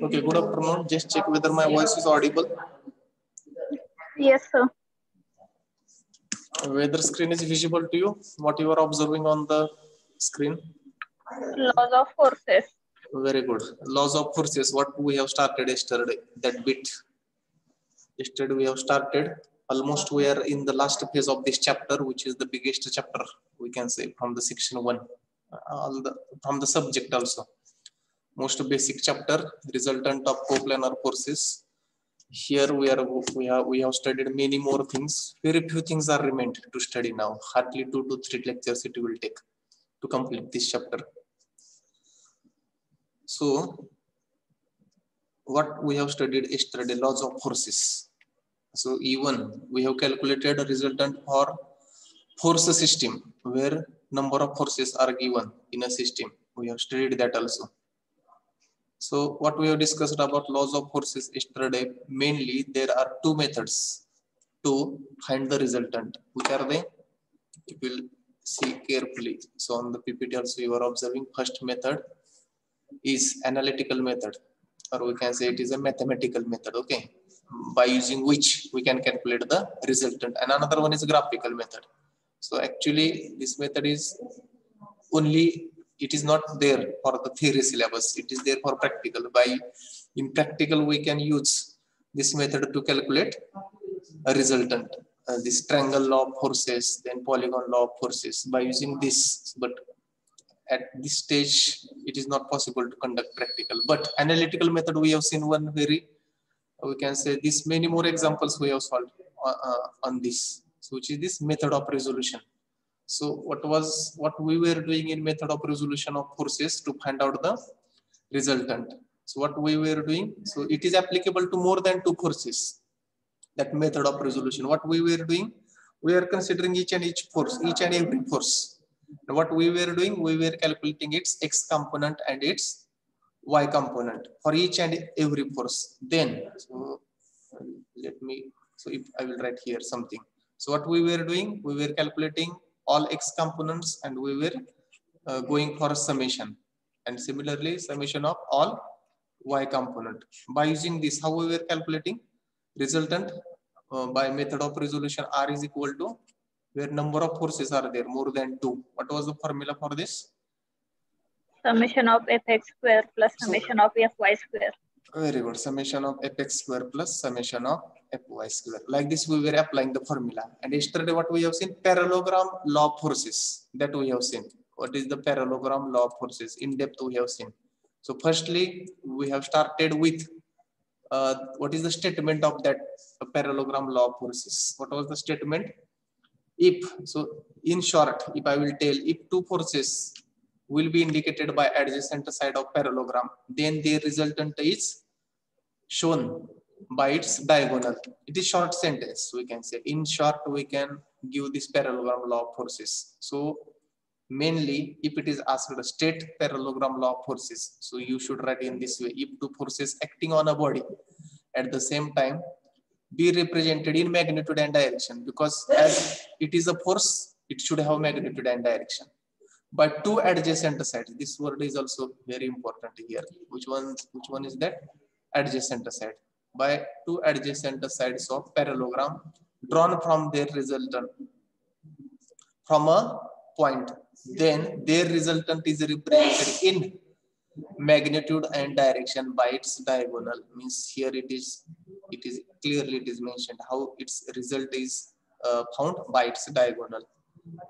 Okay, good afternoon. Just check whether my voice is audible. Yes, sir. Whether screen is visible to you, what you are observing on the screen. Laws of forces. Very good. Laws of forces, what we have started yesterday, that bit. Yesterday we have started, almost we are in the last phase of this chapter, which is the biggest chapter, we can say, from the section 1, from the subject also. Most basic chapter, resultant of coplanar forces. Here we have studied many more things. Very few things are remained to study now. Hardly 2 to 3 lectures it will take to complete this chapter. So, what we have studied yesterday, laws of forces. So E1, we have calculated a resultant for force system, where number of forces are given in a system. We have studied that also. So what we have discussed about laws of forces yesterday, mainly there are 2 methods to find the resultant. Which are they? You will see carefully. So on the PPT also you are observing, first method is analytical method, or we can say it is a mathematical method, okay, by using which we can calculate the resultant. And another one is graphical method. So actually this method is only, it is not there for the theory syllabus, it is there for practical. In practical we can use this method to calculate a resultant, this triangle law of forces, then polygon law of forces, by using this. But at this stage it is not possible to conduct practical, but analytical method we have seen one very, we can say, this many more examples we have solved on this. So which is this method of resolution. So what we were doing in method of resolution of forces to find out the resultant. So what we were doing, so it is applicable to more than 2 forces, that method of resolution. What we were doing, we are considering each and every force. And what we were doing, we were calculating its x component and its y component for each and every force. Then, so if I will write here something. So what we were doing, we were calculating all x components and we were going for a summation, and similarly summation of all y component. By using this, how we were calculating resultant by method of resolution, R is equal to, where number of forces are there more than 2. What was the formula for this? Summation of fx square plus summation of fy square. Very good. Summation of fx square plus summation of fy square. Like this we were applying the formula. And yesterday what we have seen, parallelogram law of forces, that we have seen. What is the parallelogram law of forces? In depth we have seen. So firstly we have started with what is the statement of that parallelogram law of forces? What was the statement? If, so in short, if I will tell, if 2 forces will be indicated by adjacent side of parallelogram, then their resultant is shown by its diagonal. It is short sentence, we can say. In short, we can give this parallelogram law of forces. So mainly, if it is asked to state parallelogram law of forces, so you should write in this way: if 2 forces acting on a body at the same time, be represented in magnitude and direction, because as it is a force, it should have magnitude and direction. By two adjacent sides. This word is also very important here. Which one is that? Adjacent side. By two adjacent sides of parallelogram drawn from their resultant from a point, then their resultant is represented in magnitude and direction by its diagonal. Means here it is clearly mentioned how its result is found by its diagonal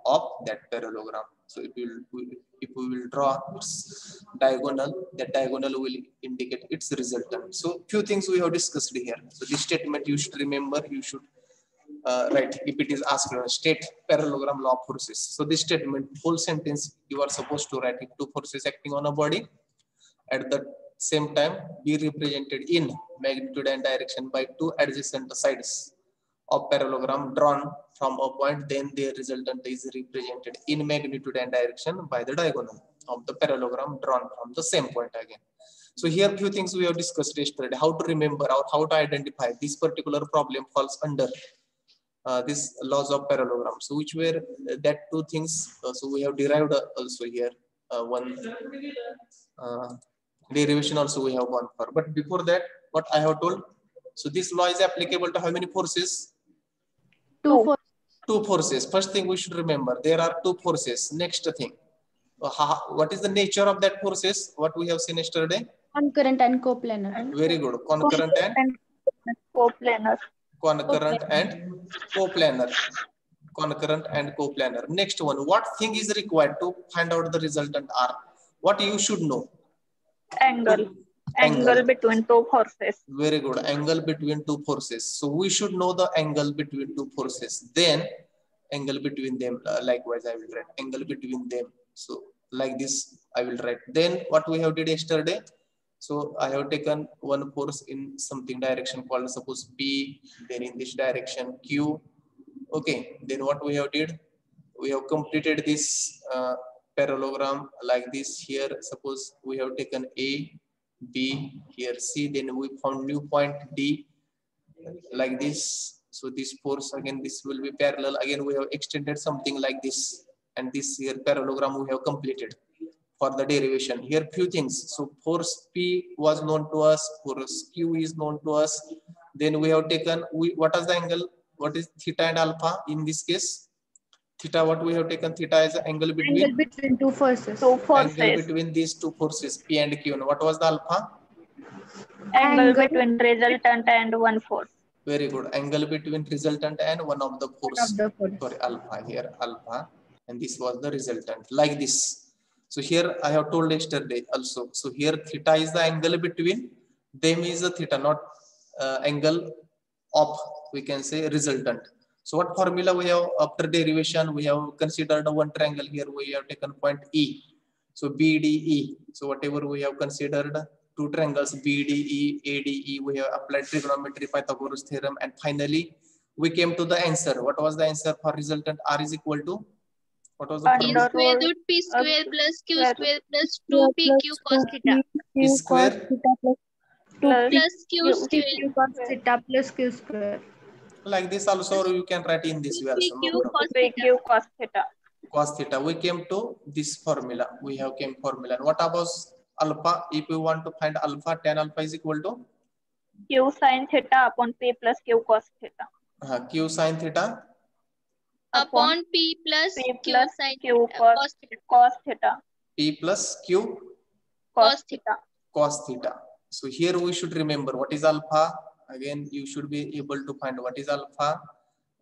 of that parallelogram. So if we will draw its diagonal, that diagonal will indicate its resultant. So few things we have discussed here. So this statement you should remember, you should write if it is asked, state parallelogram law of forces. So this statement, whole sentence you are supposed to write it. Two forces acting on a body at the same time be represented in magnitude and direction by two adjacent sides of parallelogram drawn from a point, then their resultant is represented in magnitude and direction by the diagonal of the parallelogram drawn from the same point again. So here few things we have discussed yesterday, how to remember or how to identify this particular problem falls under this laws of parallelogram. So which were that two things, so we have derived also here one derivation also we have gone for. But before that, what I have told, so this law is applicable to how many forces? Two forces. First thing we should remember, there are two forces. Next thing, what is the nature of that forces? What we have seen yesterday? Concurrent and coplanar. Very good. Concurrent and coplanar. Concurrent and coplanar. Concurrent and coplanar. Next one, what thing is required to find out the resultant R? What you should know? Angle between two forces. Very good. Angle between two forces. So we should know the angle between two forces. Then angle between them. Likewise, I will write angle between them. So like this, I will write. Then what we have did yesterday. So I have taken one force in something direction called suppose P. Then in this direction Q. Okay. Then what we have did, we have completed this parallelogram like this. Here, suppose we have taken A, B, here C, then we found new point D like this. So this force again, this will be parallel. Again, we have extended something like this, and this here parallelogram we have completed for the derivation. Here few things. So force P was known to us, force Q is known to us. Then we have taken, what is the angle? What is theta and alpha in this case? Theta, what we have taken theta is the angle between two forces. Angle between these two forces, P and Q. And what was the alpha? Angle between resultant and one force. Very good. Angle between resultant and one of the force. Sorry, alpha here, alpha. And this was the resultant, like this. So here I have told yesterday also. So here theta is the angle between them is a theta, not angle of, we can say, resultant. So what formula we have after derivation? We have considered one triangle here. We have taken point E. So BDE. So whatever we have considered two triangles BDE, ADE, we have applied trigonometry, Pythagoras theorem, and finally we came to the answer. What was the answer for resultant? R is equal to, what was the formula? Square root P square plus Q square plus 2PQ cos theta. P square plus Q square cos theta plus Q square. Like this also, or you can write in this way also. PQ cos theta. Cos theta. We came to this formula. We have came formula. And what about alpha? If we want to find alpha, tan alpha is equal to Q sin theta upon P plus Q cos theta. Q sin theta upon P plus Q sin Q cos theta. P plus Q cos theta. Cos theta. So here we should remember what is alpha. Again, you should be able to find what is alpha,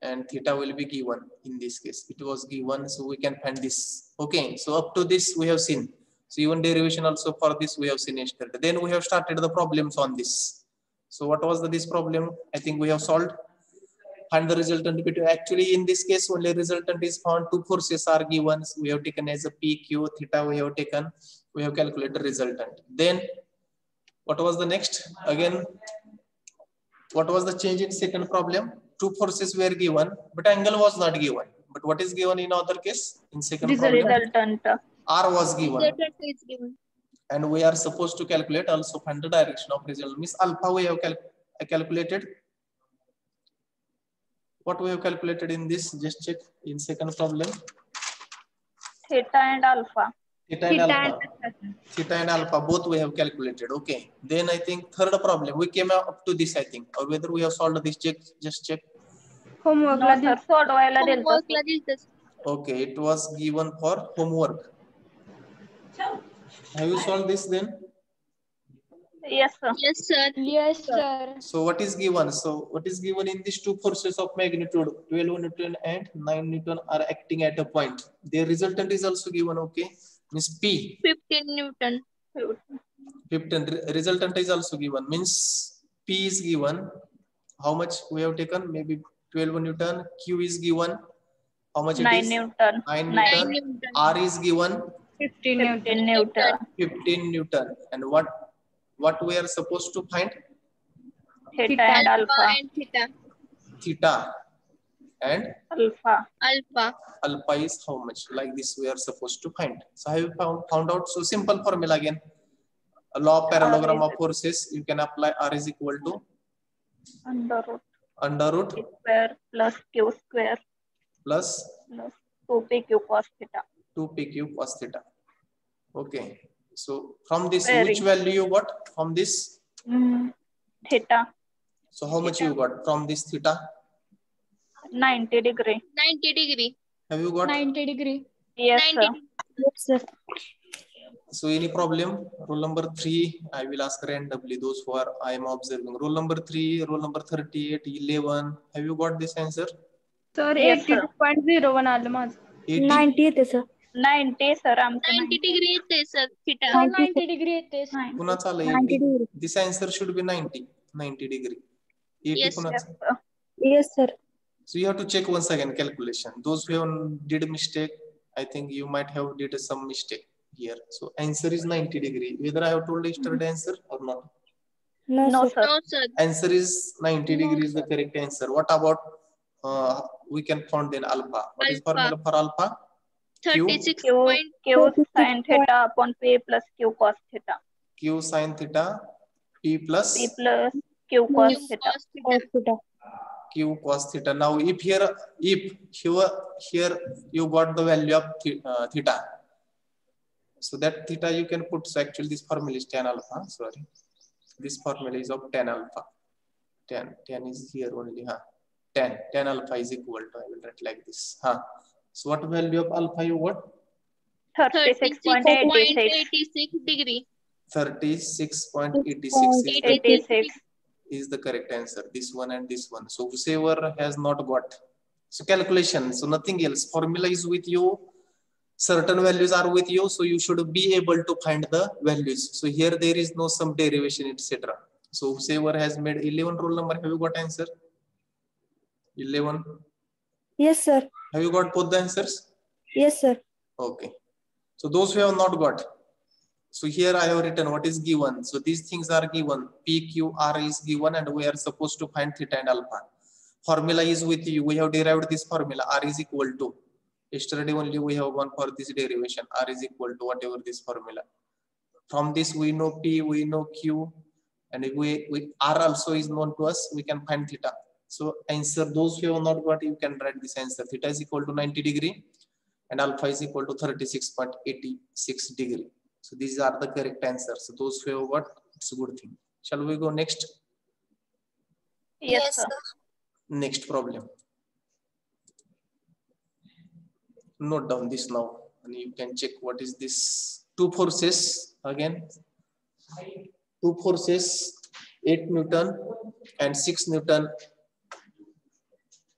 and theta will be given in this case. It was given, so we can find this. Okay, so up to this we have seen. So even derivation also for this we have seen yesterday. Then we have started the problems on this. So what was this problem? I think we have solved. Find the resultant between. Actually, in this case, only resultant is found. Two forces are given. So we have taken as a P, Q, theta. We have taken. We have calculated resultant. Then what was the next? Again, what was the change in second problem? Two forces were given, but angle was not given. But what is given in other case? In second problem, resultant. R was given. And we are supposed to calculate also find the direction of result. Means alpha we have calculated. What we have calculated in this? Just check in second problem. Theta and alpha. Theta and alpha. Theta and alpha both we have calculated. Okay. Then I think third problem we came up to this, I think, or whether we have solved this. Check. Just check. Homework. No sir, सोडवायला दिलतं Homework sir. La दिलतं. Okay, it was given for homework. Have you solved this then? Yes sir. Yes, sir. Yes, sir. So what is given? So what is given in these two forces of magnitude 12 Newton and 9 Newton are acting at a point. Their resultant is also given. Okay, means P. 15 Newton. 15 resultant is also given. Means P is given. How much we have taken? Maybe 12 Newton. Q is given. How much 9 it is? Newton. 9 9 Newton. Newton. R is given 15 Newton. 15 Newton. 15 Newton. And what we are supposed to find? Theta and alpha. And theta. Theta and Alpha. Alpha. alpha is how much? Like this we are supposed to find. So have you found out? So simple formula again. A law of parallelogram of forces. You can apply R is equal to Under root Q square plus Q square plus plus 2PQ cos theta. 2PQ cos theta. Okay. So from this, Very. which value you got from this? Theta. So how much you got from this theta? 90 degree. 90 degree. Have you got? 90 degree. Yes 90 sir. Yes, sir. So any problem? Roll number 3, I will ask randomly those who are I am observing. Roll number 3, roll number 38, 11. Have you got this answer? Sir, Yes, sir. 82.01 आलं माझं. 80? 90 येते sir. 90 sir आमचं 90 degree येते sir theta. 90 degree येते. कुणाचं आलं 80? This answer should be 90 degree. 80 Yes, कुणाचं? Yes, sir. So you have to check once again calculation. Those who have did mistake, I think you might have did some mistake here. So answer is 90 degree. Whether I have told yesterday answer or not. No sir. No, sir. Answer is 90 degree is the correct answer. What about we can find then alpha. What is Alpha. formula for alpha? 36 Q, point. Q sin theta upon P plus Q cos theta. Q sin theta P plus P plus Q cos Q theta. cos theta. Q cos theta. Now if here you got the value of theta. So that theta you can put. So actually this formula is tan alpha. Sorry. This formula is of tan alpha. Tan is here only. Tan alpha is equal to, I will write like this. So what value of alpha you got? 36.86. degree. 36.86 86. is the correct answer. This one and this one. So whoever has not got. So calculation. So nothing else. Formula is with you. Certain values are with you. So you should be able to find the values. So here there is no some derivation, etc. So whoever has made 11 roll number, have you got answer? 11. Yes, sir. Have you got both the answers? Yes, sir. Okay. So those who have not got. So here I have written what is given. So these things are given. P, Q, R is given and we are supposed to find theta and alpha. Formula is with you. We have derived this formula. R is equal to. Yesterday only we have gone for this derivation. R is equal to whatever this formula. From this we know P, we know Q. And if we R also is known to us, we can find theta. So answer, those who have not got, you can write this answer. Theta is equal to 90 degree and alpha is equal to 36.86 degree. So these are the correct answers. So those who have got, it's a good thing. Shall we go next? Yes sir. Next problem. Note down this now and you can check what is this. Two forces again. Two forces, 8 Newton and 6 Newton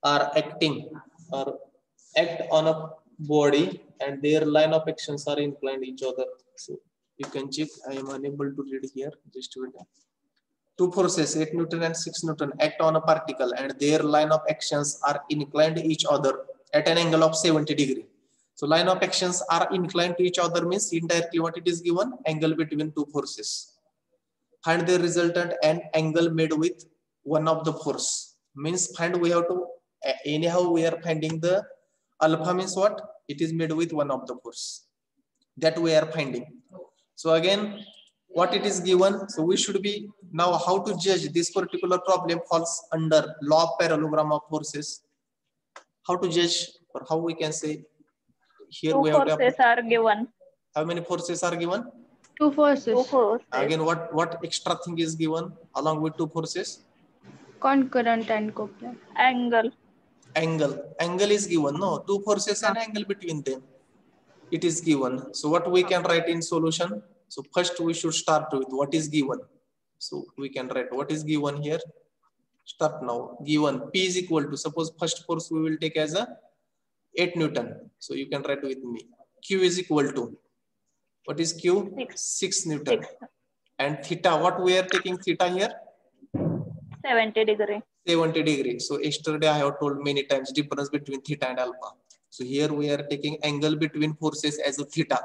are acting or act on a body and their line of actions are inclined each other. So you can check. I am unable to read here. Just wait. Two forces, 8 Newton and 6 Newton, act on a particle and their line of actions are inclined each other at an angle of 70 degree. So line of actions are inclined to each other means indirectly what it is given? Angle between two forces. Find the resultant and angle made with one of the force. Means find we have to, anyhow we are finding the alpha means what? It is made with one of the force. That we are finding. So again, what it is given. So we should be now how to judge this particular problem falls under law of parallelogram of forces. how to judge, or how we can say here Two we have to forces are given. how many forces are given? Two forces. Two forces. Again, what extra thing is given along with two forces? Concurrent and coupling. Angle. Angle is given, no? Two forces and angle between them. It is given. So what we can write in solution? So first we should start with what is given. So we can write what is given here. Start now. Given P is equal to, suppose first force we will take as a 8 Newton. So you can write with me. Q is equal to, what is Q? 6 Newton. 6. And theta, what we are taking theta here? 70 degree. 70 degrees. So yesterday I have told many times difference between theta and alpha. So here we are taking angle between forces as a theta.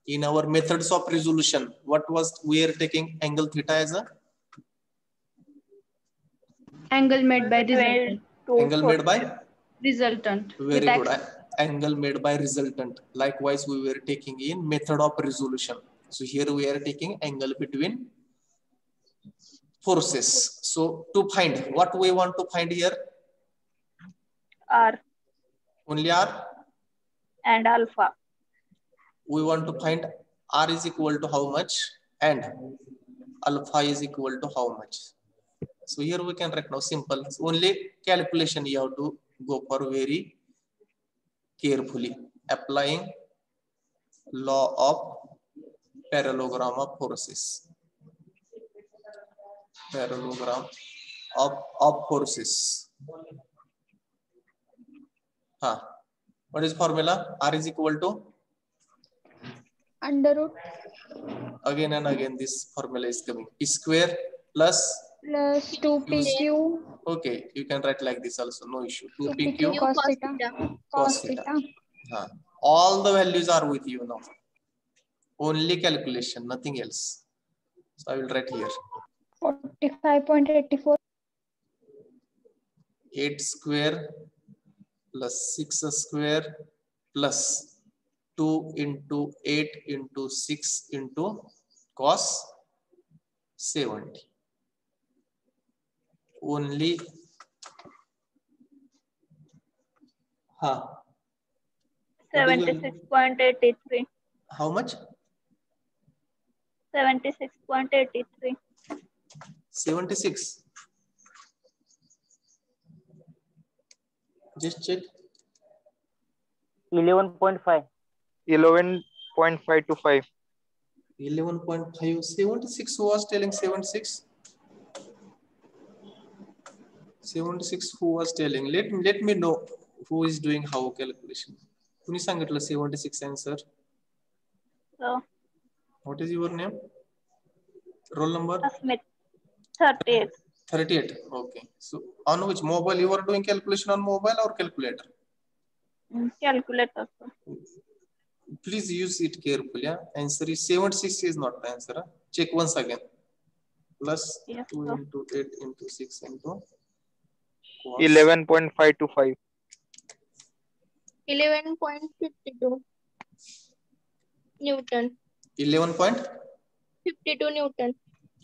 In our methods of resolution, what was we are taking angle theta as a? Angle made by resultant. Angle made by? Resultant. Very good. Angle made by resultant. Likewise, we were taking in method of resolution. So here we are taking angle between forces. So to find, what we want to find here? R Only R? and alpha. We want to find R is equal to how much and alpha is equal to how much. So here we can write now simple. Only calculation you have to go for very carefully. Applying law of parallelogram of forces. Parallelogram of forces. What is formula? R is equal to? Under root Again and again this formula is coming. P square plus 2pq. Okay, you can write like this also, no issue. 2pq 2pq cos theta. cos theta. All the values are with you now. Only calculation, nothing else. So I will write here. 45.84. 8 square plus 6 square plus 2 into 8 into 6 into cos 70. Only 76.83. How much? 76.83. 76. Just check. 11.5. 11.525. 11.5. 76 was telling 76. 76 who was telling? Let me know who is doing how calculation. Kuni सांगितलं 76 answer. So What is your name? Roll number? Smith. 38. 38. Okay. So on which mobile you are doing calculation, on mobile or calculator? Calculator. Please use it carefully. Yeah? Answer is 76 is not the answer. Huh? Check once again. Plus 2 into 8 into 6 into 11.525. 11.52 Newton. 11.52 Newton.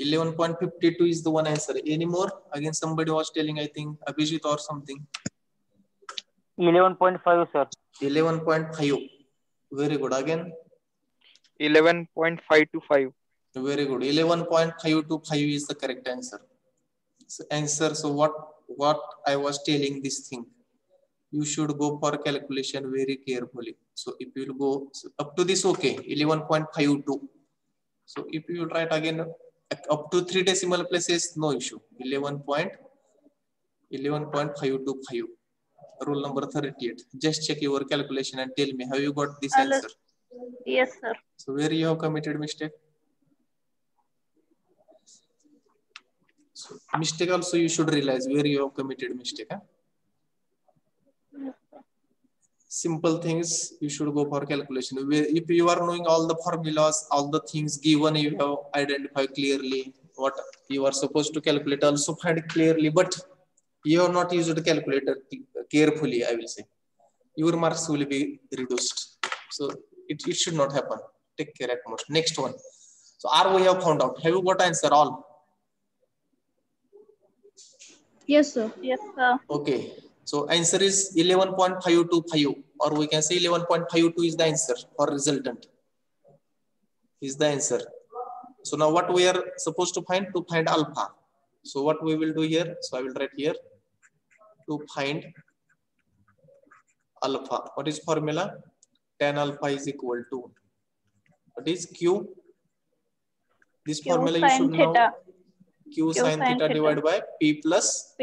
11.52 is the one answer. Any more? Again, somebody was telling, I think, Abhijit or something. 11.5, sir. 11.5. Very good. Again? 11.525. Very good. 11.525 is the correct answer. So what I was telling this thing, you should go for calculation very carefully. So if you will go up to this, okay, 11.52. So if you will write again up to 3 decimal places, no issue. 11.525. Rule number 38. Just check your calculation and tell me, have you got this answer? Yes, sir. So where you have committed mistake? So mistake also you should realize where you have committed mistake. Huh? Simple things you should go for calculation. If you are knowing all the formulas, all the things given, you have identified clearly what you are supposed to calculate, also find clearly, but you have not used the calculator carefully, I will say. Your marks will be reduced. So it should not happen. Take care at most. Next one. So R we have found out. Have you got answer all? Yes, sir. Yes, sir. Okay. So answer is 11.525, or we can say 11.52 is the answer for resultant. Is the answer. So now what we are supposed to find? To find alpha. So what we will do here? So I will write here to find alpha. What is formula? Tan alpha is equal to, what is Q? This Q formula you sin should theta. know. Q sin theta divided by P plus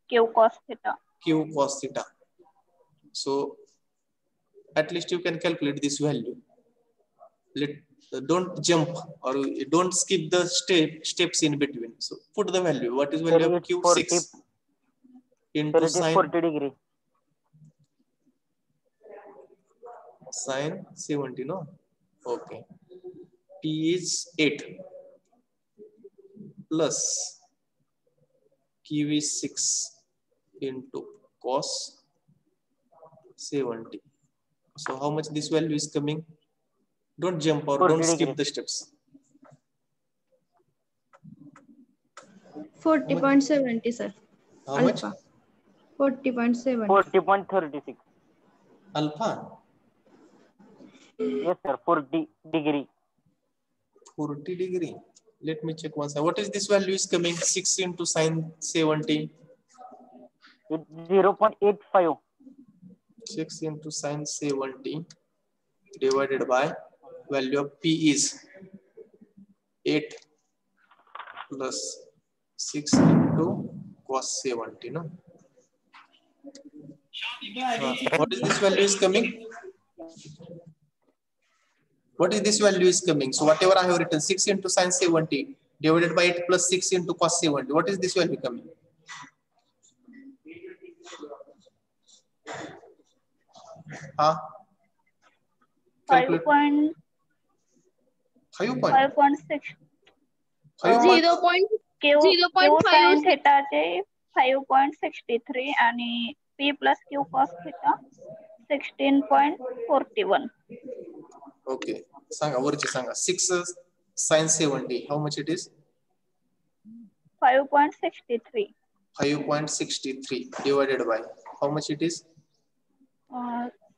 Q cos theta. Q cos theta. So at least you can calculate this value. Don't jump or don't skip the steps in between. So put the value. What is value of Q6 into sin 40 degree. Sin 70, no? Okay. P is 8 plus Q is 6 into cos 70. So how much this value is coming? Don't jump or don't skip the steps. 40.70, sir. How much? Alpha. 40.7. 40.36. Alpha? Yes, sir. 40 degree. 40 degree. Let me check once. What is this value is coming? 6 into sin 70. It's 0.85. 6 into sin 70 divided by value of P is 8 plus 6 into cos 70. No? What is this value is coming? What is this value is coming? So whatever I have written, 6 into sin 70 divided by 8 plus 6 into cos 70. What is this value coming? Huh? 5.6. 0.5 Q sin theta चे 5.63 आणि P plus Q cos theta 16.41. Okay. Sanga, वरचे सांगा. 6 sin 70. How much it is? 5.63. 5.63 divided by how much it is?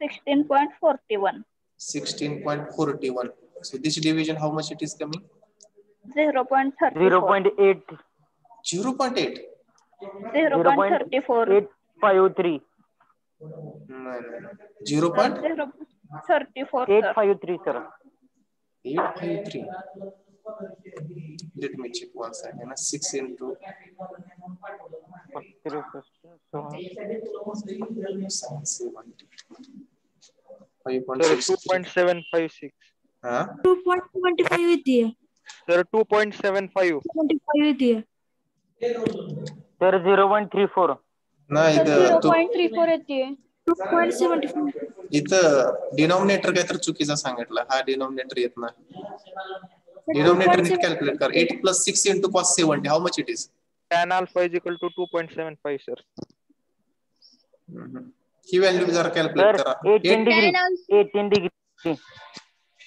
16.41. 16.41. So this division, how much it is coming? 0.34. 0.8. 0.8. 0.34. 853. No. 0.853. 34. 853, sir. Let me check one second. 6 into 2.756. Huh? 2.75 येते. Sir, 2.75. 25 येते. Sir, 0.34. नाही इथं 0.34 येते. 2.75. इथं denominator काय तर चुकीचा सांगितला. हा डिनॉमिनेटर येत नाही. डिनॉमिनेटर नीट कॅल्क्युलेट कर. 8 plus 6 into cos 70. How much it is? Tan alpha is equal to 2.75, sir. He value जरा Sir, कॅल्क्युलेट करा. 18 degree. 18 degree.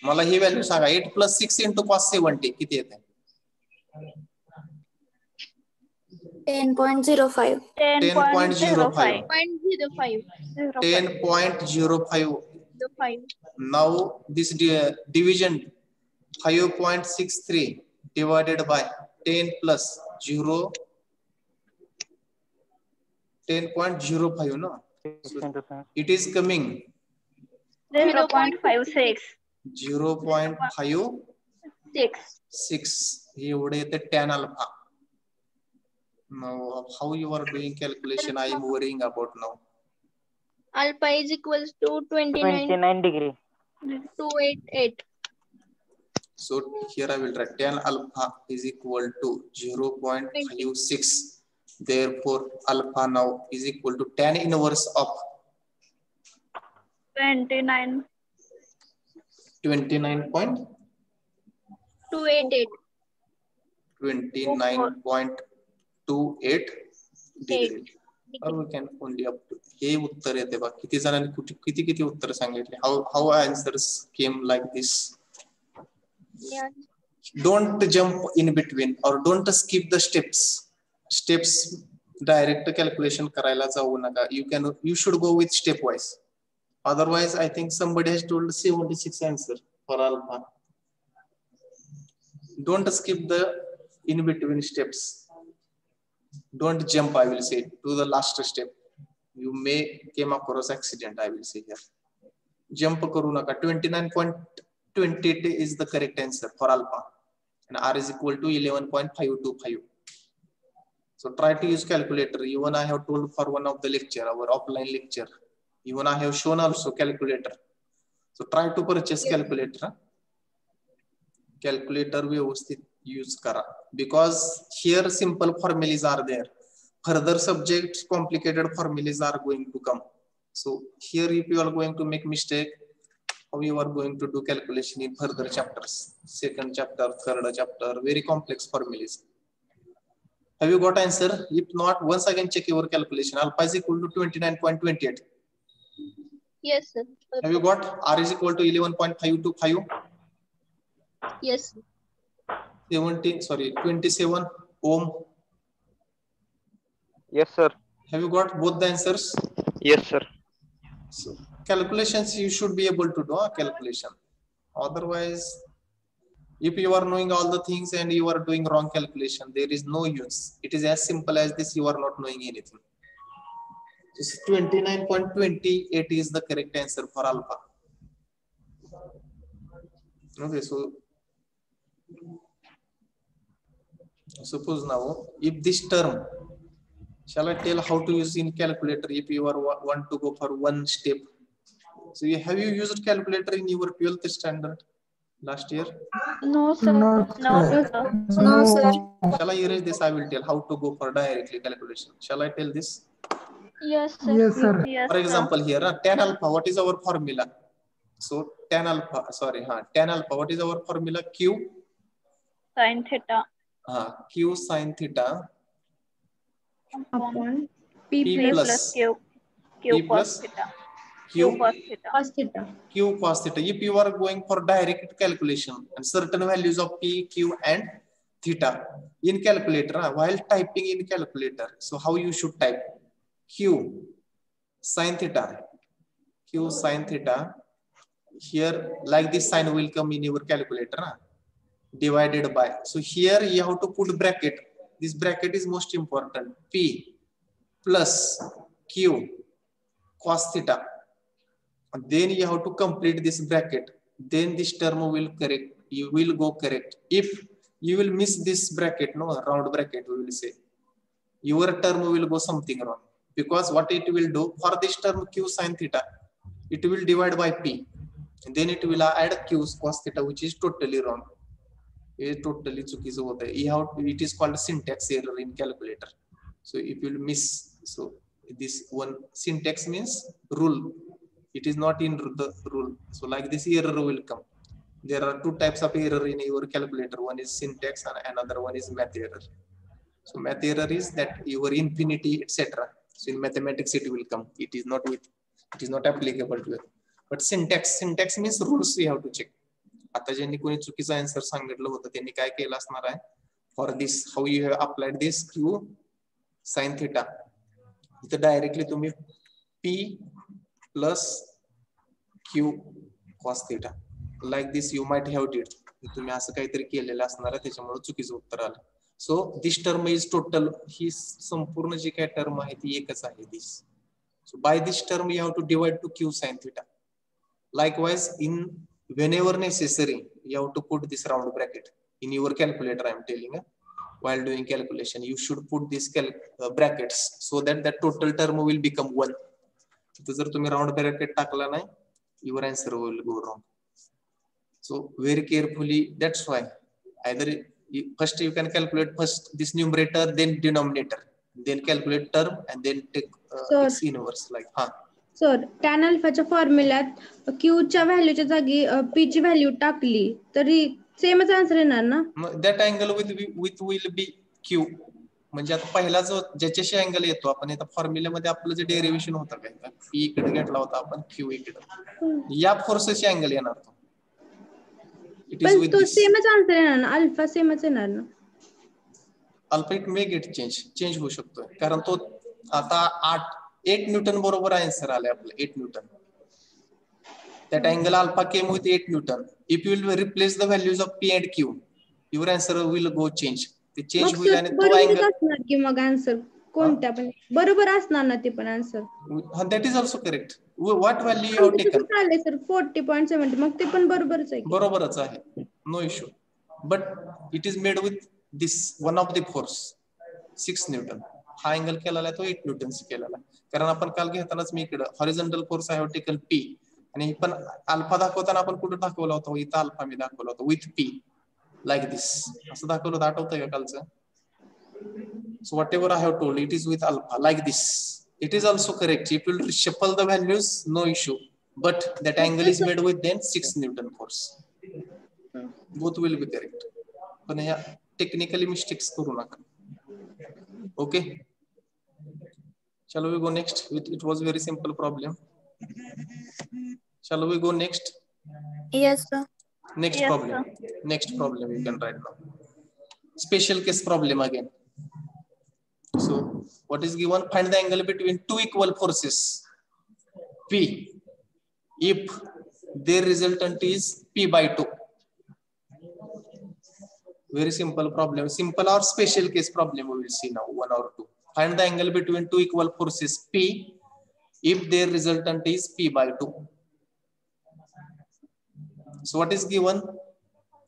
मला ही व्हॅल्यू सांगा. 8 plus 6 into cos 70 किती येते? 10.05. 10.05. 0.05. 10.05. Now this division 5.63 divided by 10 plus 0. 10.05, no? So it is coming 0.56. 0.56. एवढे येते tan alpha. Now how you are doing calculation? I am worrying about now. Alpha is equals to 29 degree. 29.288. So here I will write tan alpha is equal to 0.56. Therefore alpha now is equal to tan inverse of 29. 288. 29.28 degree. Or we can only up to हे उत्तर येते बघ. किती जणांनी किती उत्तर सांगितले? How answers came like this? Yeah. Don't jump in between or don't skip the steps. Steps direct calculation करायला जाऊ नका. You should go with stepwise. Otherwise, I think somebody has told 76 answer for alpha. Don't skip the in between steps. Don't jump, I will say, to the last step. You may came across accident, I will say here. Jump karu naka. 29.28 is the correct answer for alpha. And R is equal to 11.525. So try to use calculator. Even I have told for one of the lecture, our offline lecture. Even I have shown also calculator. So try to purchase calculator. Calculator व्यवस्थित use करा. Because here simple formulas are there. Further subjects, complicated formulas are going to come. So here if you are going to make mistake, how you are going to do calculation in further chapters. Second chapter, third chapter, very complex formulas. Have you got answer? If not, once again check your calculation. Alpha is equal to 29.28. Yes, sir. Have you got? R is equal to 11.525. Yes. 27 ohm. Yes, sir. Have you got both the answers? Yes, sir. So calculations you should be able to do a calculation. Otherwise, if you are knowing all the things and you are doing wrong calculation, there is no use. It is as simple as this. You are not knowing anything. So 29.28 is the correct answer for alpha. Okay, so suppose now if this term, shall I tell how to use in calculator if you are want to go for one step? So have you used calculator in your 12th standard last year? No, sir. No, sir. No, sir. Shall I erase this? I will tell how to go for directly calculation. Shall I tell this? Yes, sir. Yes, sir. Yes, For sir. example, here tan alpha, what is our formula? So tan alpha, what is our formula? Q Sin theta Q sin theta Upon P P plus plus Q P cos plus theta. Q Cos theta. cos theta. Q cos theta. If you are going for direct calculation and certain values of P, Q and theta in calculator, while typing in calculator, so how you should type? Q sin theta, Q sin theta. Here like this sign will come in your calculator, divided by. So here you have to put bracket. This bracket is most important. P plus Q cos theta. And then you have to complete this bracket. Then this term will correct. You will go correct. If you will miss this bracket, no round bracket, we will say, your term will go something wrong. Because what it will do for this term Q sin theta, it will divide by P. And then it will add Q cos theta, which is totally wrong. It totally चुकीचं होत आहे. It is called syntax error in calculator. So if you will miss, so this one syntax means rule. It is not in the rule. So like this error will come. There are two types of error in your calculator. One is syntax and another one is math error. So math error is that your infinity, etc. So in mathematics it will come. It is not applicable to it. But syntax means rules you have to check. आता ज्यांनी कोणी चुकीचा answer सांगितलं होतं त्यांनी काय केलं असणार आहे? For this how you have applied this Q sin theta. इथं डायरेक्टली तुम्ही P plus Q cos theta like this you might have did. तुम्ही असं काहीतरी केलेलं असणार आहे त्याच्यामुळे चुकीचं उत्तर आलं. So this term is total, ही संपूर्ण जी काय टर्म आहे ती एकच आहे this. So by this term you have to divide to Q sin theta. Likewise, whenever necessary, you have to put this round bracket in your calculator. I am telling you, while doing calculation, you should put these brackets so that the total term will become 1. So, जर तुम्ही round bracket टाकला नाही, your answer will go wrong. So, very carefully. That's why either first you can calculate first this numerator, then denominator, then calculate term, and then take its inverse. Like sir tan अल्फाच्या फॉर्म्युल्यात क्यूच्या व्हॅल्यूच्या जागी P ची value टाकली तरी सेमच answer येणार ना? That angle with will be Q. म्हणजे आता पहिला जो ज्याच्याशी अँगल येतो आपण आता फॉर्म्युल्यामध्ये आपलं जे डेरिव्हेशन होतं काय पी इकडे घेतला होता आपण क्यू इकडे, या फोर्सची अँगल येणार तो. इट इज विथ तो सेमच आन्सर येणार ना? अल्फा सेमच येणार ना? Alpha it may get change होऊ शकतोय कारण तो आता 8 न्यूटन बरोबर आन्सर आलाय आपलं 8 Newton. That angle alpha came with 8 Newton. If you will replace the values of P and Q, your answer will go change. ते चेंज मग होईल सर आणि तो बरोबरच अँगल असणार की मग आन्सर कोणत्या पण बरोबर असणार ना ते पण answer. that is also correct. What value you have taken? चालेल सर 40.70 मग ते पण बरोबरच आहे की. बरोबरच आहे. No issue. But it is made with this one of the force 6 Newton. हा अँगल केलेला आहे तो 8 न्यूटन केलेला कारण आपण काल घेतानाच मी इकडे horizontal force I have taken P आणि पण अल्फा दाखवताना आपण कुठे दाखवला होता इथं अल्फा मी दाखवला होता विथ P लाईक दिस असं दाखवलं होतं आठवतंय का कालचं. So whatever I have told, it is with alpha like this. It is also correct. If you will shuffle the values, no issue. But that angle is made with then 6 Newton force. Both will be correct. पण या technically mistakes करू नका. Okay. Shall we go next? It was very simple problem. Shall we go next? Yes, sir. Next Yes, problem. Next problem you can write now. Special case problem again. So what is given? Find the angle between two equal forces P if their resultant is P by 2. Very simple problem. Simple or special case problem we will see now, 1 or 2. Find the angle between two equal forces P if their resultant is P by 2. So what is given?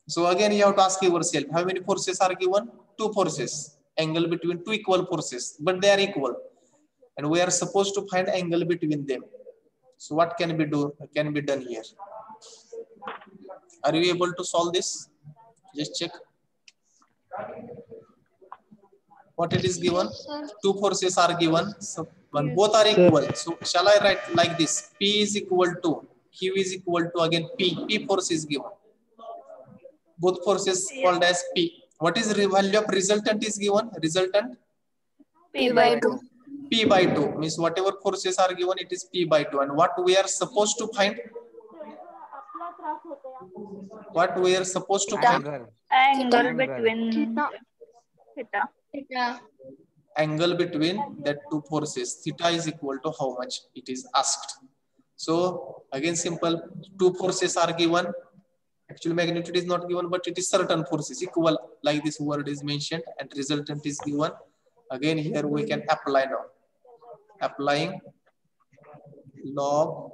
So again you have to ask yourself, how many forces are given? Two forces. Angle between two equal forces, but they are equal. And we are supposed to find angle between them. So what can be done here? Are you able to solve this? Just check. What it is given? Two forces are given. So both are equal. So shall I write like this? P is equal to Q is equal to again P. P force is given. Both forces called as P. What is the value of resultant is given? Resultant? P by 2. P by 2 means whatever forces are given, it is P by 2. And what we are supposed to find? What we are supposed to find? Angle between theta. Angle between that two forces. Theta is equal to how much? It is asked. So again simple. Two forces are given. Actual magnitude is not given, but it is certain forces equal, like this word is mentioned, and resultant is given. Again here we can apply now. Applying log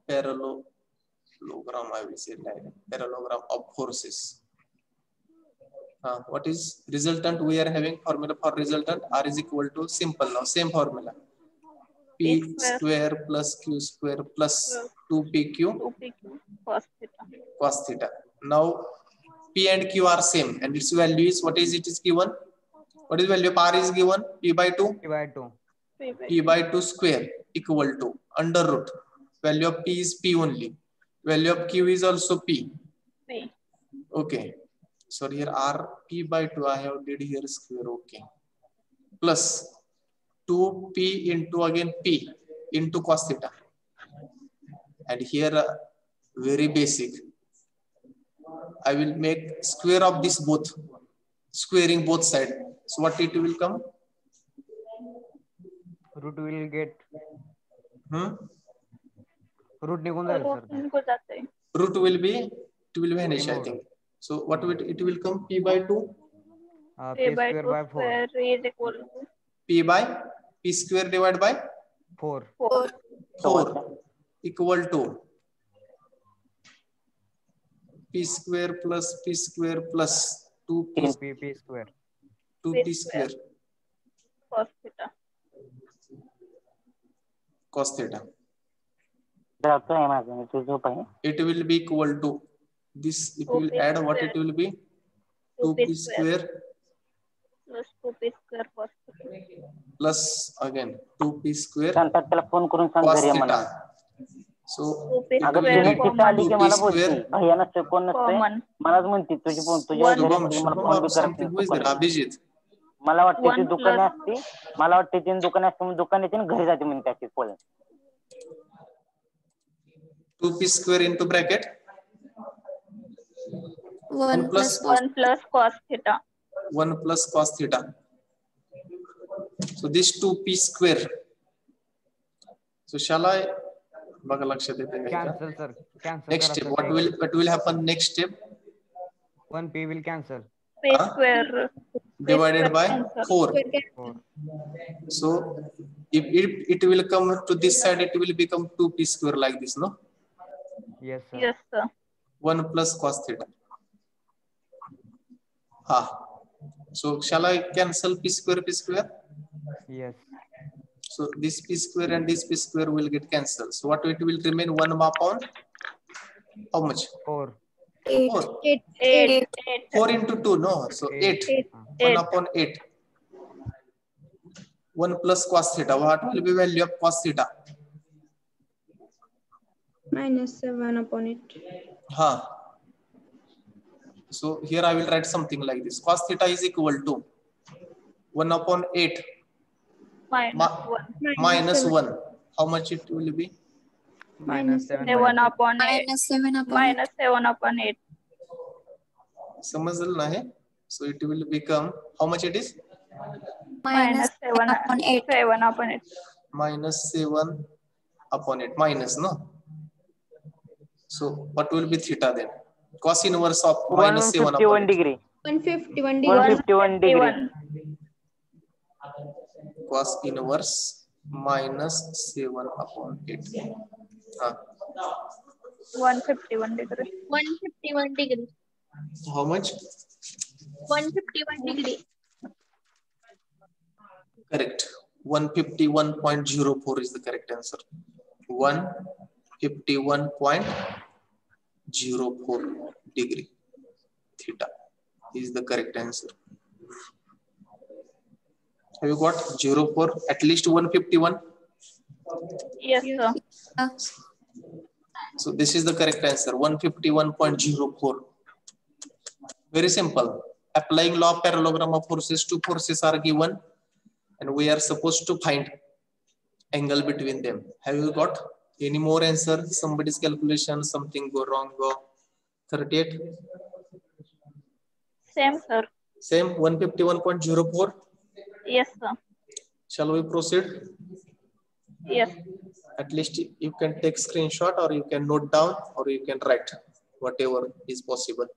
parallelogram, I will say like parallelogram of forces. What is resultant? We are having formula for resultant. R is equal to simple now, same formula. P square plus Q square plus 2PQ Cos theta. Cos theta. Now P and Q are same and its value is what is it is given? What is value of R is given? P by 2. P by 2 square equal to under root. Value of P is P only. Value of Q is also P. P. Okay. Sorry, here R P by 2 I have did here square. Okay. Plus 2P into again P into cos theta. And here very basic. I will make square of this both, squaring both sides. So what it will come? Root will get. Root Root will be, it will vanish, I think. So what will it will come? P by 2? P by 2 square is equal to P by P square divided by 4. 4 equal to P square plus P square plus 2P square. 2P square cos theta. Cos theta. It will be equal to this. If you will add what it will be? 2P square plus 2P square cos theta. Plus again 2P square cos theta. So it will be 2P square. Shubham or something. Who is there? Abhijit. मला वाटते ती दुकाने असते, मला वाटते ती दुकाने असते म्हणून दुकान येते घरी जाते म्हणून त्याची पोल. 2P square into bracket 1 plus 1 plus cos theta. 1 plus cos theta. So this 2p square. So shall I? बघा लक्षात येते का? Cancel, sir. Cancel. Next step. What will happen next step? 1p will cancel. P square. Divided by cancel. 4. 4. So if it will come to this side, it will become 2p square like this, no? Yes, sir. Yes, sir. 1 plus cos theta. So shall I cancel p square? Yes. So this p square and this p square will get cancelled. So what it will remain 1 upon how much? 4. 4. 8. 4 into 2, no? So 8. 1 upon 8. 1 plus cos theta. What will be value of cos theta? -7 upon 8. So here I will write something like this. Cos theta is equal to 1 upon 8 minus 1. How much it will be? -7. 7 upon 8. -7 upon 8. समजलं ना हे? So it will become how much it is? -7 upon 8. 7 upon 8. -7 upon 8. Minus, no? So what will be theta then? Cos inverse of -7 upon 8. degree. 151 degree. 151 degree. Cos inverse -7 upon 8. 151 degree. 151 degree. How much? 151 degree. Correct. 151.04 is the correct answer. 151.04 degree theta is the correct answer. Have you got 04? At least 151? Yes, sir. So this is the correct answer. 151.04. Very simple. Applying law of parallelogram of forces, two forces are given and we are supposed to find angle between them. Have you got any more answer? Somebody's calculation, something go wrong, go 38. Same, sir. Same 151.04. Yes, sir. Shall we proceed? Yes. At least you can take screenshot or you can note down or you can write whatever is possible.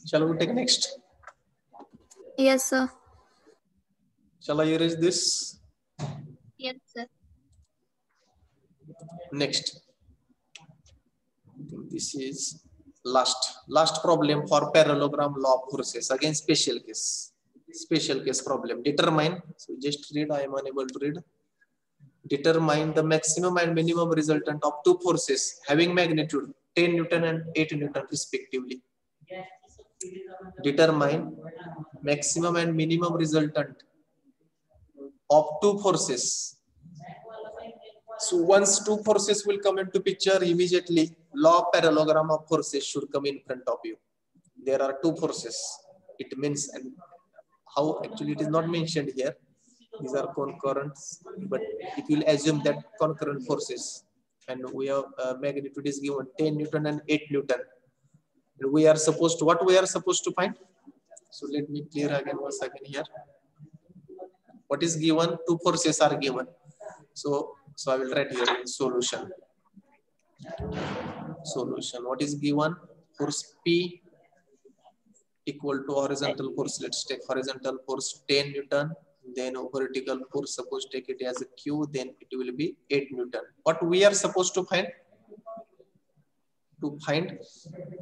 Shall we take next? Yes, sir. Shall I erase this? Yes, sir. Next. This is last problem for parallelogram law of forces. Again, special case problem. Determine. So just read. I am unable to read. Determine the maximum and minimum resultant of two forces having magnitude 10 Newton and 8 Newton respectively. Determine maximum and minimum resultant of two forces. So once two forces will come into picture, immediately law of parallelogram of forces should come in front of you. There are two forces. It means, and how actually it is not mentioned here. These are concurrent, but if you will assume that concurrent forces, and we have magnitude is given 10 Newton and 8 Newton. And we are supposed to, what we are supposed to find? So let me clear again once again here. What is given? Two forces are given. So I will write here in solution. Solution. What is given? Force P equal to horizontal force. Let's take horizontal force 10 Newton. Then vertical force, suppose take it as a Q, then it will be 8 Newton. What we are supposed to find? To find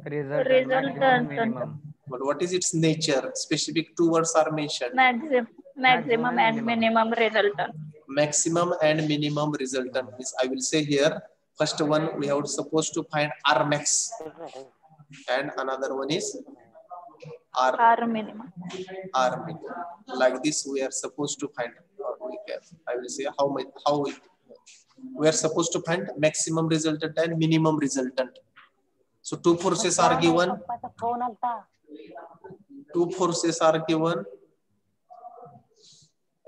Resultant, maximum, minimum. But what is its nature? Specific two words are mentioned. Maximum and minimum resultant. Maximum and minimum resultant is, I will say here, first one we are supposed to find R max and another one is R minimum. R minimum. Like this we are supposed to find, or we can, I will say how we are supposed to find maximum resultant and minimum resultant. So two forces are given. Two forces are given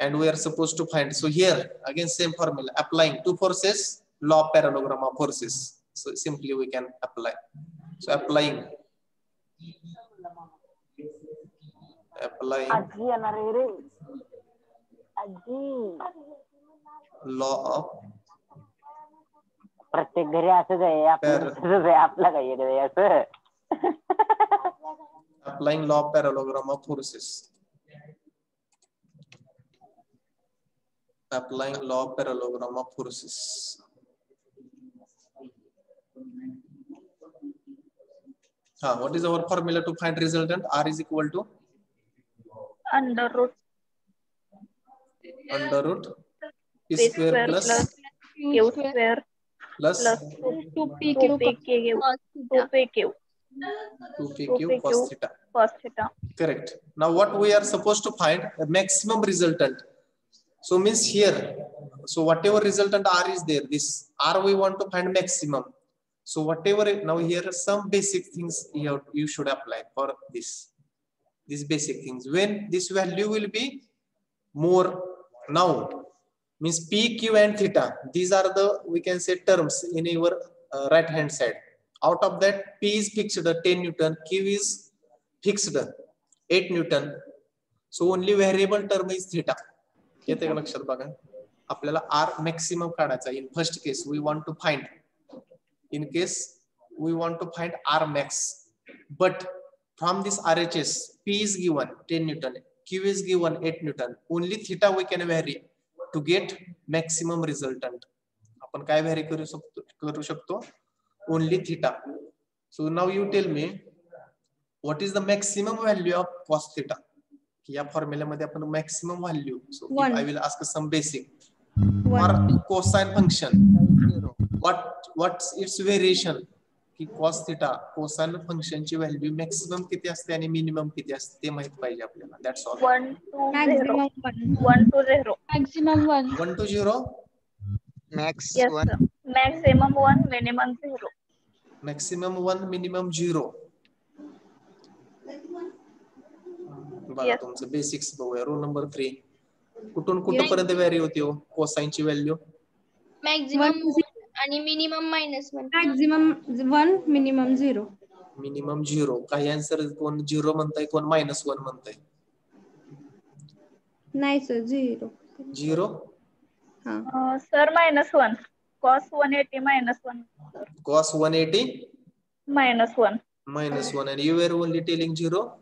and we are supposed to find. So here again same formula, applying two forces, law of parallelogram of forces. So simply we can apply. So applying law of प्रत्येक घरी असंच आहे आपलं काही असं. Applying law of parallelogram of forces. Applying law of parallelogram of forces. What is our formula to find resultant? R is equal to under root p square plus q square plus 2pq cos theta. Correct. Now what we are supposed to find? A maximum resultant. So means here, so whatever resultant R is there, this R we want to find maximum. So whatever, now here are some basic things you should apply for these basic things. When this value will be more, now means P, Q and theta, these are the, we can say, terms in your right hand side. Out of that, P is fixed 10 Newton, Q is fixed 8 Newton. So only variable term is theta. येते का लक्षात बघा, आपल्याला R maximum काढायचा. In first case we want to find, in case we want to find R max, but from this RHS, P is given 10 Newton, Q is given 8 Newton, only theta we can vary to get maximum resultant. आपण काय vary करू शकतो? Only theta. So now you tell me, what is the maximum value of cos theta? या formula मध्ये आपण maximum value. So I will ask some basic for cosine function, what's its variation, की cos theta cosine function ची value maximum किती असते आणि minimum किती असते ते माहित पाहिजे आपल्याला. That's all. 1 to 0 maximum 1 1 to 0 max yes 1 sir. Maximum 1 minimum 0. maximum 1 minimum 0. बघा तुमचं बेसिक्स बघूया. रोल नंबर 3 कुठून कुठपर्यंत व्हॅरी होते हो कोसाइन ची व्हॅल्यू? मॅक्झिमम आणि मिनिमम -1. Maximum 1 minimum 0. मिनिमम 0. काही आन्सर कोण 0 म्हणताय, कोण -1 म्हणताय? नाही sir 0. 0 sir -1 cos 180 -1 cos 180 -1 and you were only telling 0.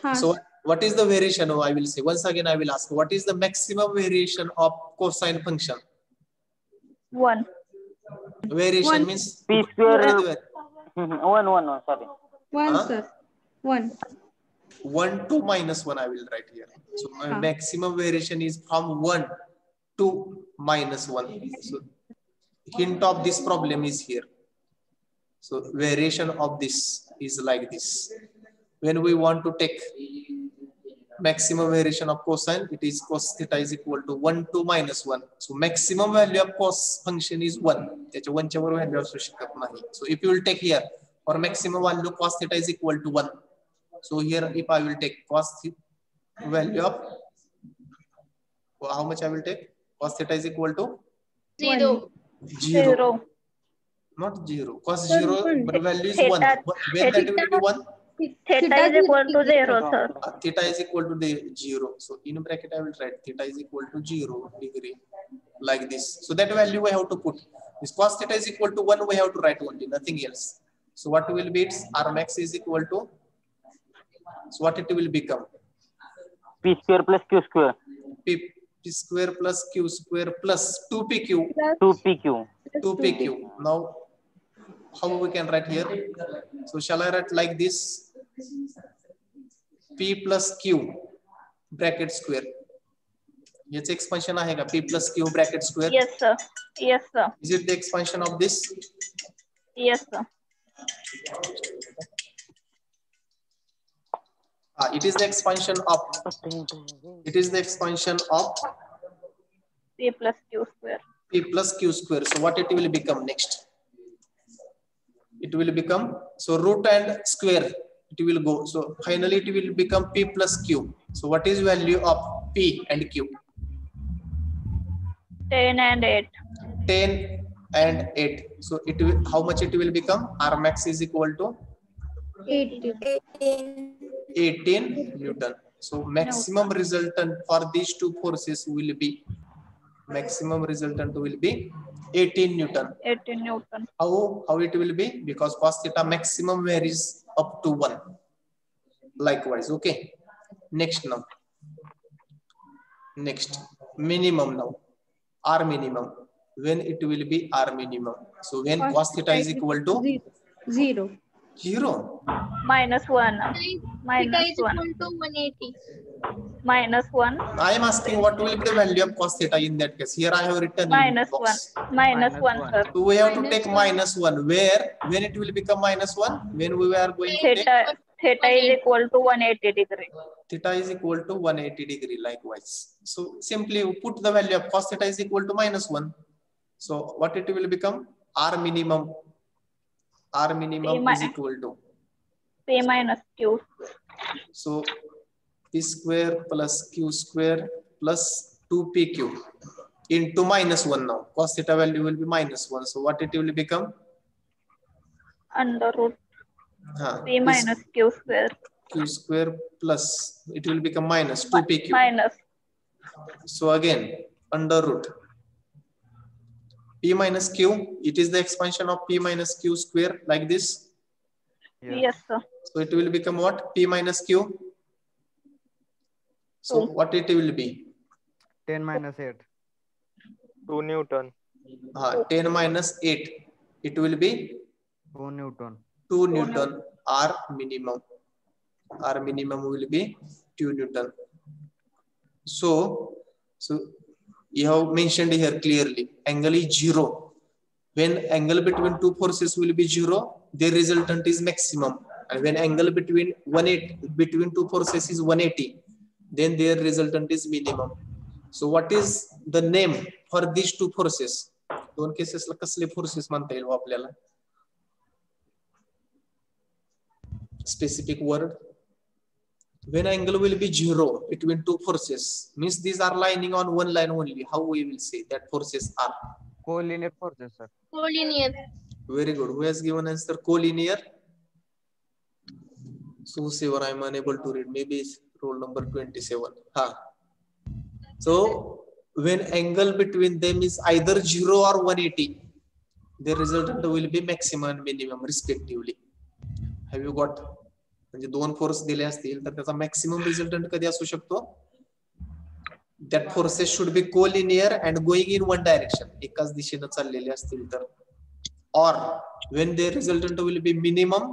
हाँ. So what is the variation? I will say once again, I will ask, what is the maximum variation of cosine function? 1. Variation 1. means P square 1 sorry 1 sir 1 to -1 I will write here. So my maximum variation is from 1 to -1. So hint of this problem is here. So variation of this is like this. When we want to take maximum variation of cosine, it is cos theta is equal to 1 to -1. So maximum value of cos function is 1. त्याच्या 1 च्या वर value असू शकत नाही. So if you will take here for maximum value cos theta is equal to 1. So here if I will take cos value of, how much I will take? Cos theta is equal to 0. Not 0. Cos 0, but value is 1. When that will be 1? Theta is equal to 0 sir. Theta is equal to 0. So in bracket I will write theta is equal to 0 degree like this. So that value we have to put. This cos theta is equal to 1 we have to write only, nothing else. So what will be its R max is equal to, so what it will become? P square plus Q square. P square plus Q square plus 2PQ. 2PQ. Now how we can write here? So shall I write like this? P plus Q bracket square. Yes, expansion आहे का? P plus Q bracket square. Yes sir. Yes sir. Is it the expansion of this? Yes sir. It is the expansion of. It is the expansion of P plus Q square. P plus Q square. So what it will become next? It will become, so root and square it will go. So finally it will become P plus Q. So what is value of P and Q? 10 and 8. 10 and 8. So it will, how much it will become? R max is equal to 80. 18 Newton. So maximum resultant for these two forces will be, maximum resultant will be 18 Newton. 18 Newton. How it will be? Because cos theta maximum varies up to 1. Likewise, okay. Next now. Next, minimum now. R minimum. When it will be R minimum? So when cos theta is equal to 0. 0. -1. Theta is -1. equal to 180. -1. I am asking what will be the value of cos theta in that case. Here I have written in box. -1, sir. So we have to take -1. Where? When it will become -1? When we are going to take Theta is equal to 180 degree. theta is equal to 180 degree. Likewise. So simply you put the value of cos theta is equal to -1. So what it will become? R minimum. R minimum is equal to P minus Q. so P square plus Q square plus 2PQ into -1 now. Cos theta value will be -1. So what it will become? Under root P This minus Q square. Q square plus it will become minus 2PQ. Minus. So again under root P minus Q, it is the expansion of P minus Q square like this. Yes, sir. So it will become what? P minus Q. So what it will be? 10 minus 8. 2 Newton. 10 minus 8. It will be 2 Newton. 2 Newton. R minimum. R minimum will be 2 Newton. So you have mentioned here clearly angle is 0. When angle between two forces will be 0, their resultant is maximum. And when angle between two forces is 180, then their resultant is minimum. So what is the name for these two forces? दोन cases ला कसले forces म्हणता येईल आपल्याला? Specific word. When angle will be 0 between two forces, means these are lining on one line only. How we will say that forces are? Collinear forces, sir. Collinear. Very good. Who has given answer? Collinear. So I am unable to read. Maybe it's roll number 27. So when angle between them is either 0 or 180, the resultant will be maximum and minimum respectively. Have you got? म्हणजे दोन force दिले असतील तर त्याचा maximum resultant कधी असू शकतो? That forces should be collinear and going in one direction. एकाच दिशेने चाललेले असतील तर. Or when the resultant will be minimum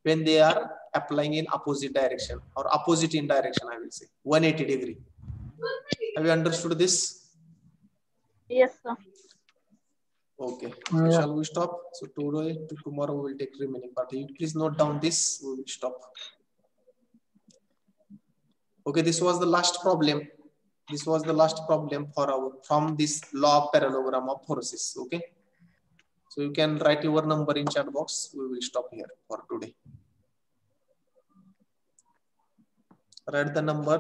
when they are applying in opposite direction or opposite in direction, I will say 180 degree. Have you understood this? Yes, sir. Okay. So shall we stop? So today to tomorrow we will take remaining part. You please note down this. We will stop. Okay, this was the last problem. This was the last problem for from this law of parallelogram of forces. Okay. So you can write your number in chat box. We will stop here for today. Write the number.